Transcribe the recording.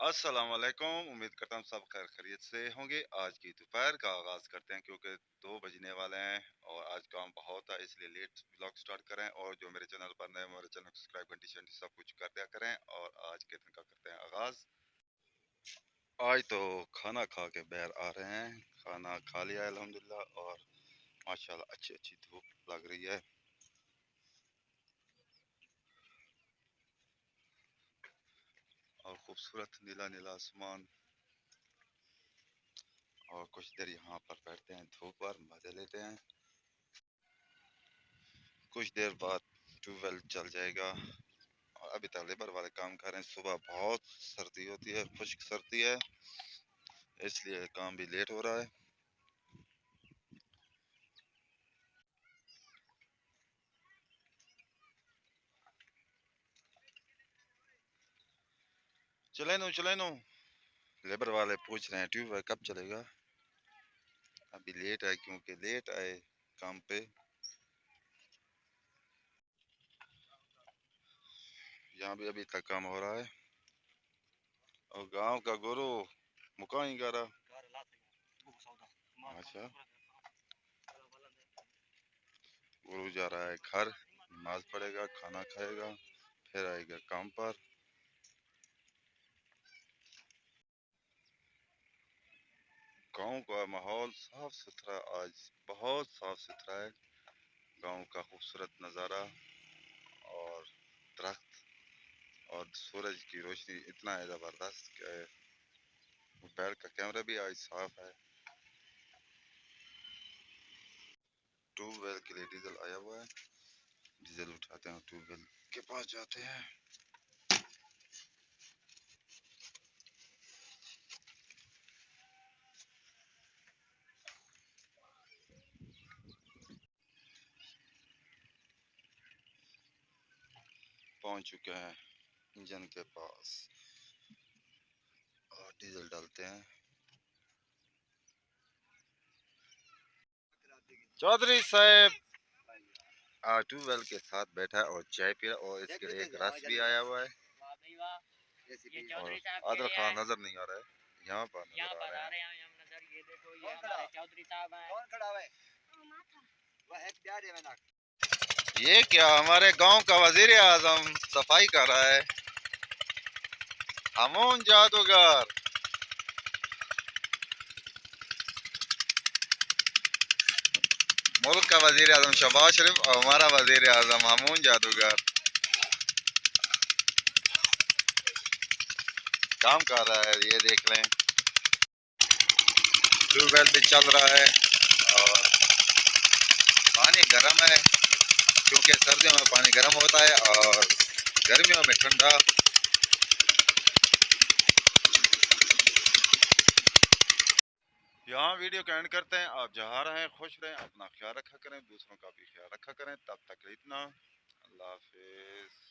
अस्सलाम वालेकुम। उम्मीद करता हूँ सब खैर खैरियत से होंगे। आज की दोपहर का आगाज़ करते हैं क्योंकि 2 बजने वाले हैं और आज काम बहुत है, इसलिए लेट व्लॉग स्टार्ट करें। और जो मेरे चैनल पर नए, मेरे चैनल को सब्सक्राइब घंटी शंटी सब कुछ कर दिया करें। और आज के दिन का करते हैं आगाज़। आज तो खाना खा के बाहर आ रहे हैं, खाना खा लिया है अल्हम्दुलिल्लाह। और माशाल्लाह अच्छी अच्छी धूप लग रही है और खूबसूरत नीला नीला आसमान। और कुछ देर यहाँ पर बैठते हैं, धूप पर मजे लेते हैं। कुछ देर बाद ट्यूबवेल चल जाएगा और अभी तक लेबर वाले काम कर रहे हैं। सुबह बहुत सर्दी होती है, खुश्क सर्दी है, इसलिए काम भी लेट हो रहा है। चले नो, लेबर वाले पूछ रहे हैं ट्यूबवेल कब चलेगा। अभी लेट है क्योंकि लेट आए काम पे। यहाँ भी अभी तक काम हो रहा है। और गांव का गुरु मुका ही करा। अच्छा, गुरु जा रहा है घर, नमाज पढ़ेगा, खाना खाएगा, फिर आएगा काम पर। गांव का माहौल साफ सुथरा, आज बहुत साफ सुथरा है। गांव का खूबसूरत नज़ारा और दरख्त और सूरज की रोशनी इतना है ज़बरदस्त कि मोबाइल का कैमरा भी आज साफ है। ट्यूबवेल के लिए डीजल आया हुआ है, डीजल उठाते हैं, ट्यूबवेल के पास जाते हैं। पहुंच चुके हैं इंजन के पास और डीजल डालते हैं। चौधरी साहब ट्यूबवेल के साथ बैठा है और चाय पी रहा है और इसके लिए एक रस भी आया हुआ है। और आदिल खान नजर नहीं आ रहा है, यहाँ पर नजर आ रहे हैं। ये देखो, ये हमारे चौधरी साहब हैं। कौन खड़ा है? वह है प्यारे में ना। ये क्या हमारे गांव का वजीर आजम सफाई कर रहा है। हमून जादूगर। मुल्क का वजीर आजम शहबाज शरीफ और हमारा वजीर आजम हमून जादूगर काम कर रहा है, ये देख लें। ट्यूबवेल भी चल रहा है और पानी गर्म है क्योंकि सर्दियों में पानी गर्म होता है और गर्मियों में ठंडा। यहाँ वीडियो का एंड करते हैं। आप जहाँ रहें खुश रहें, अपना ख्याल रखा करें, दूसरों का भी ख्याल रखा करें। तब तक इतना, अल्लाह हाफिज।